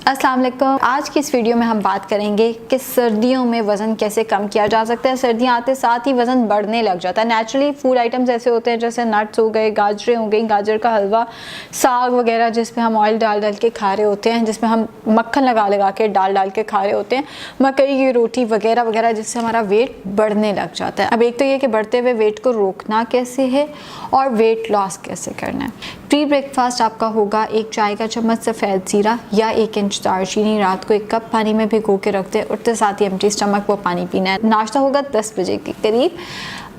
अस्सलाम वालेकुम। आज की इस वीडियो में हम बात करेंगे कि सर्दियों में वज़न कैसे कम किया जा सकता है। सर्दियाँ आते साथ ही वज़न बढ़ने लग जाता है। नेचुरली फूड आइटम्स ऐसे होते हैं जैसे नट्स हो गए, गाजरें हो गई, गाजर का हलवा, साग वगैरह जिसमें हम ऑयल डाल डाल के खा रहे होते हैं, जिसमें हम मक्खन लगा लगा के डाल के खा रहे होते हैं, मकई की रोटी वगैरह वगैरह, जिससे हमारा वेट बढ़ने लग जाता है। अब एक तो ये कि बढ़ते हुए वेट को रोकना कैसे है और वेट लॉस कैसे करना है। प्री ब्रेकफास्ट आपका होगा 1 चाय का चम्मच सफ़ेद जीरा या 1 इंच दालचीनी। रात को 1 कप पानी में भिगो के रखते हैं, उठते साथ ही एम्प्टी स्टमक वो पानी पीना है। नाश्ता होगा 10 बजे के करीब।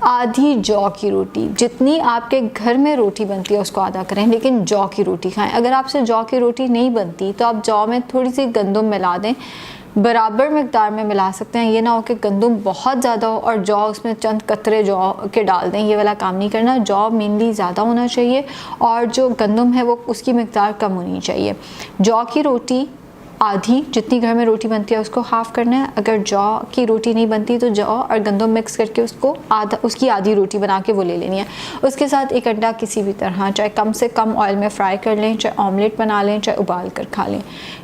आधी जौ की रोटी, जितनी आपके घर में रोटी बनती है उसको आधा करें, लेकिन जौ की रोटी खाएं। अगर आपसे जौ की रोटी नहीं बनती तो आप जौ में थोड़ी सी गंदम मिला दें, बराबर मिकदार में मिला सकते हैं। ये ना हो कि गंदम बहुत ज़्यादा हो और जौ उसमें चंद कतरे जौ के डाल दें, ये वाला काम नहीं करना। जौ मेनली ज़्यादा होना चाहिए और जो गंदम है वो उसकी मिकदार कम होनी चाहिए। जौ की रोटी आधी, जितनी घर में रोटी बनती है उसको हाफ़ करना है। अगर जौ की रोटी नहीं बनती तो जौ और गंदम मिक्स करके उसको उसकी आधी रोटी बना के वो ले लेनी है। उसके साथ 1 अंडा किसी भी तरह, चाहे कम से कम ऑयल में फ्राई कर लें, चाहे ऑमलेट बना लें, चाहे उबाल कर खा लें।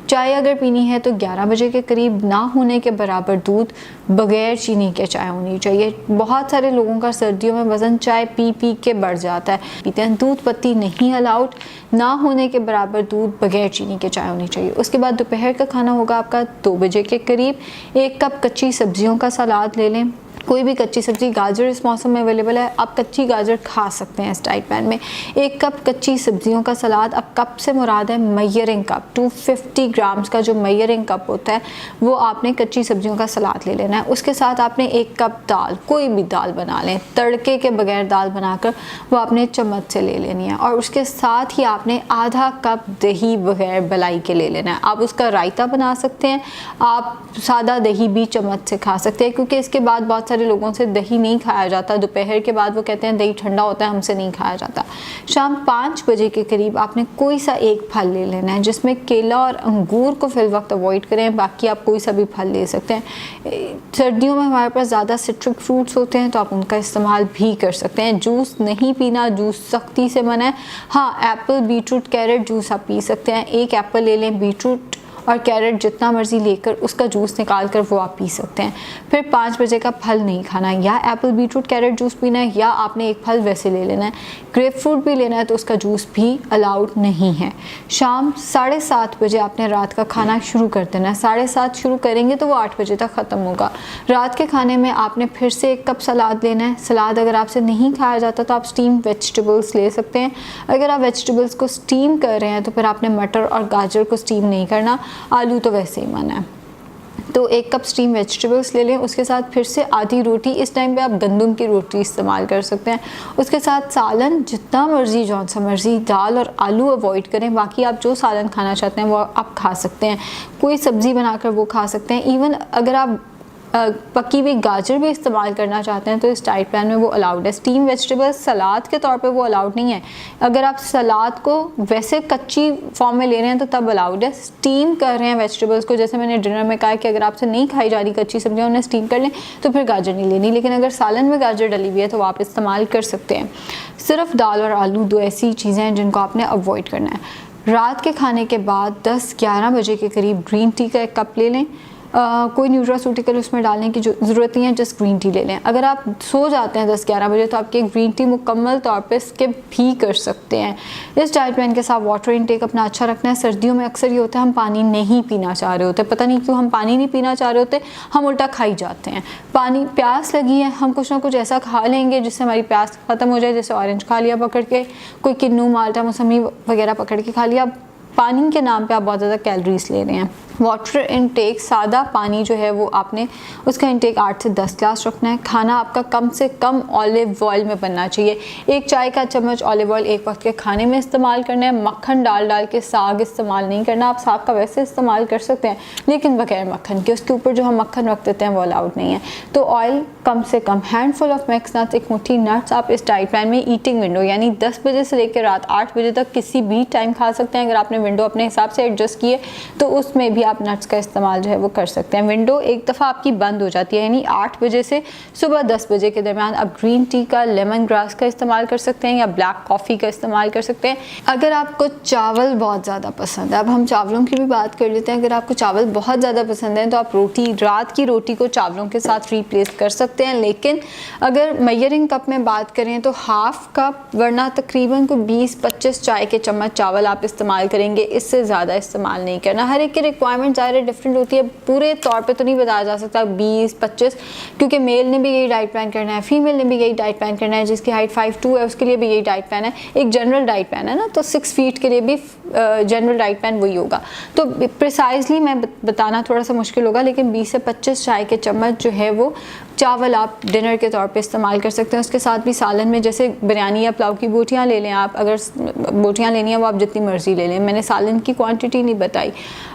चाय अगर पीनी है तो 11 बजे के करीब ना होने के बराबर दूध बगैर चीनी के चाय होनी चाहिए। बहुत सारे लोगों का सर्दियों में वज़न चाय पी पी के बढ़ जाता है, पीते हैं। दूध पत्ती नहीं अलाउड, ना होने के बराबर दूध बगैर चीनी के चाय होनी चाहिए। उसके बाद दोपहर का खाना होगा आपका 2 बजे के करीब। 1 कप कच्ची सब्जियों का सलाद ले लें, कोई भी कच्ची सब्ज़ी। गाजर इस मौसम में अवेलेबल है, आप कच्ची गाजर खा सकते हैं इस डाइट प्लान में। 1 कप कच्ची सब्जियों का सलाद। अब कप से मुराद है मेजरिंग कप। 250 ग्राम्स का जो मेजरिंग कप होता है वो आपने कच्ची सब्जियों का सलाद ले लेना है। उसके साथ आपने 1 कप दाल, कोई भी दाल बना लें, तड़के के बगैर दाल बनाकर वो आपने चम्मच से ले लेनी है। और उसके साथ ही आपने आधा कप दही बगैर बलाई के ले लेना है। आप उसका रायता बना सकते हैं, आप सादा दही भी चम्मच से खा सकते हैं, क्योंकि इसके बाद बहुत सारे लोगों से दही नहीं खाया जाता। दोपहर के बाद वो कहते हैं दही ठंडा होता है, हमसे नहीं खाया जाता। शाम 5 बजे के करीब आपने कोई सा एक फल ले लेना है, जिसमें केला और अंगूर को फिल वक्त अवॉइड करें, बाकी आप कोई सा भी फल ले सकते हैं। सर्दियों में हमारे पास ज़्यादा सिट्रिक फ्रूट्स होते हैं तो आप उनका इस्तेमाल भी कर सकते हैं। जूस नहीं पीना, जूस सख्ती से मना है। हाँ, एप्पल, बीटरूट, कैरेट जूस आप पी सकते हैं। 1 एप्पल ले लें, बीटरूट और कैरेट जितना मर्जी लेकर उसका जूस निकाल कर वो आप पी सकते हैं। फिर 5 बजे का फल नहीं खाना, या एप्पल, बीटरूट, कैरेट जूस पीना है, या आपने 1 फल वैसे ले लेना है। ग्रेप फ्रूट भी लेना है तो उसका जूस भी अलाउड नहीं है। शाम 7:30 बजे आपने रात का खाना शुरू कर देना है। 7:30 शुरू करेंगे तो वो 8 बजे तक ख़त्म होगा। रात के खाने में आपने फिर से 1 कप सलाद लेना है। सलाद अगर आपसे नहीं खाया जाता तो आप स्टीम वेजिटेबल्स ले सकते हैं। अगर आप वेजिटेबल्स को स्टीम कर रहे हैं तो फिर आपने मटर और गाजर को स्टीम नहीं करना, आलू तो वैसे ही मना है। तो 1 कप स्टीम वेजिटेबल्स ले लें। उसके साथ फिर से आधी रोटी, इस टाइम पे आप गंदम की रोटी इस्तेमाल कर सकते हैं। उसके साथ सालन जितना मर्जी, जौन सा मर्जी। दाल और आलू अवॉइड करें, बाकी आप जो सालन खाना चाहते हैं वो आप खा सकते हैं। कोई सब्ज़ी बनाकर वो खा सकते हैं। इवन अगर आप पकी हुई गाजर भी इस्तेमाल करना चाहते हैं तो इस डाइट प्लान में वो अलाउड है। स्टीम वेजिटेबल्स सलाद के तौर पे वो अलाउड नहीं है। अगर आप सलाद को वैसे कच्ची फॉर्म में ले रहे हैं तो तब अलाउड है। स्टीम कर रहे हैं वेजिटेबल्स को, जैसे मैंने डिनर में कहा कि अगर आपसे नहीं खाई जा रही कच्ची सब्जियां, उन्हें स्टीम कर लें तो फिर गाजर नहीं लेनी। लेकिन अगर सालन में गाजर डली हुई है तो आप इस्तेमाल कर सकते हैं। सिर्फ दाल और आलू 2 ऐसी चीज़ें हैं जिनको आपने अवॉइड करना है। रात के खाने के बाद 10-11 बजे के करीब ग्रीन टी का 1 कप ले लें। कोई न्यूट्रास्यूटिकल उसमें डालने की जो ज़रूरत नहीं है, जस्ट ग्रीन टी ले लें। अगर आप सो जाते हैं 10-11 बजे तो आपकी ग्रीन टी मुकम्मल तौर पे स्किप भी कर सकते हैं। इस डाइट प्लान के साथ वाटर इनटेक अपना अच्छा रखना है। सर्दियों में अक्सर ये होता है हम पानी नहीं पीना चाह रहे होते, पता नहीं क्यों हम पानी नहीं पीना चाह रहे होते, हम उल्टा खाई जाते हैं। पानी, प्यास लगी है, हम कुछ ना कुछ ऐसा खा लेंगे जिससे हमारी प्यास ख़त्म हो जाए, जैसे ऑरेंज खा लिया पकड़ के, कोई किन्नू, माल्टा, मौसमी वगैरह पकड़ के खा लिया। पानी के नाम पे आप बहुत ज़्यादा कैलोरीज ले रहे हैं। वाटर इनटेक, सादा पानी जो है वो आपने उसका इनटेक 8 से 10 ग्लास रखना है। खाना आपका कम से कम ऑलिव ऑयल में बनना चाहिए। 1 चाय का चम्मच ऑलिव ऑयल 1 वक्त के खाने में इस्तेमाल करना है। मक्खन डाल के साग इस्तेमाल नहीं करना। आप साग का वैसे इस्तेमाल कर सकते हैं लेकिन बगैर मक्खन के, उसके ऊपर जो हम मक्खन रख देते हैं वो अलाउड नहीं है। तो ऑयल कम से कम। हैंडफुल ऑफ मिक्स नट्स, 1 मुट्ठी नट्स आप इस डाइट प्लान में ईटिंग विंडो यानी 10 बजे से लेकर रात 8 बजे तक किसी भी टाइम खा सकते हैं। अगर आपने विंडो अपने हिसाब से एडजस्ट किए तो उसमें भी आप नट्स का इस्तेमाल जो है वो कर सकते हैं। विंडो एक दफ़ा आपकी बंद हो जाती है, यानी 8 बजे से सुबह 10 बजे के दरमियान आप ग्रीन टी का, लेमन ग्रास का इस्तेमाल कर सकते हैं या ब्लैक कॉफ़ी का इस्तेमाल कर सकते हैं। अगर आपको चावल बहुत ज़्यादा पसंद है, अब हम चावलों की भी बात कर लेते हैं। अगर आपको चावल बहुत ज़्यादा पसंद है तो आप रोटी, रात की रोटी को चावलों के साथ रिप्लेस कर सकते हैं। लेकिन अगर मेजरिंग कप में बात करें तो हाफ कप, वरना तकरीबन को 20-25 चाय के चम्मच चावल आप इस्तेमाल करेंगे, इससे ज़्यादा इस्तेमाल नहीं करना। हर एक की रिक्वायरमेंट ज़ाहिर डिफरेंट होती है, पूरे तौर पे तो नहीं बताया जा सकता 20-25, क्योंकि मेल ने भी यही डाइट प्लान करना है, फीमेल ने भी यही डाइट प्लान करना है। जिसकी हाइट 5'2" है उसके लिए भी यही डाइट प्लान है। एक जनरल डाइट प्लान है ना, तो 6 फीट के लिए भी जनरल डाइट प्लान वही होगा। तो प्रिसाइजली मैं बताना थोड़ा सा मुश्किल होगा, लेकिन 20 से 25 चाय के चम्मच जो है वो चावल आप डिनर के तौर पे इस्तेमाल कर सकते हैं। उसके साथ भी सालन में जैसे बिरयानी या पुलाव की बोटियाँ ले लें आप, अगर बोटियाँ लेनी है वो आप जितनी मर्ज़ी ले लें, मैंने सालन की क्वांटिटी नहीं बताई।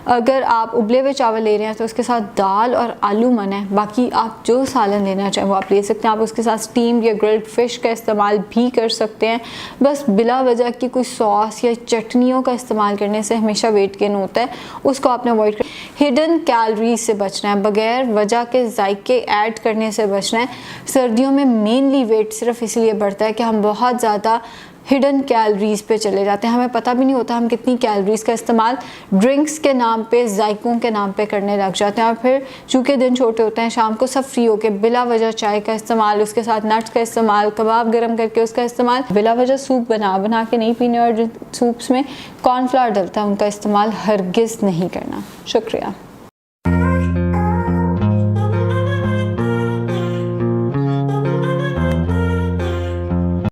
अगर आप उबले हुए चावल ले रहे हैं तो उसके साथ दाल और आलू मना है, बाकी आप जो सालन लेना चाहें वो आप ले सकते हैं। आप उसके साथ स्टीम्ड या ग्रिल्ड फिश का इस्तेमाल भी कर सकते हैं। बस बिला वजह की कोई सॉस या चटनियों का इस्तेमाल करने से हमेशा वेट गेन होता है, उसको आपने अवॉइड कर। हिडन कैलोरीज से बचना है, बगैर वजह के जायके ऐड करने से बचना है। सर्दियों में मेनली वेट सिर्फ इसलिए बढ़ता है कि हम बहुत ज़्यादा हिडन कैलोरीज पे चले जाते हैं, हमें पता भी नहीं होता हम कितनी कैलोरीज का इस्तेमाल ड्रिंक्स के नाम पे, जायकों के नाम पे करने लग जाते हैं। और फिर चूँकि दिन छोटे होते हैं, शाम को सब फ्री होके बिला वजह चाय का इस्तेमाल, उसके साथ नट्स का इस्तेमाल, कबाब गर्म करके उसका इस्तेमाल, बिला वजह सूप बना के नहीं पीने, और जो सूप्स में कॉर्नफ्लावर डलता है उनका इस्तेमाल हरगिज़ नहीं करना। शुक्रिया।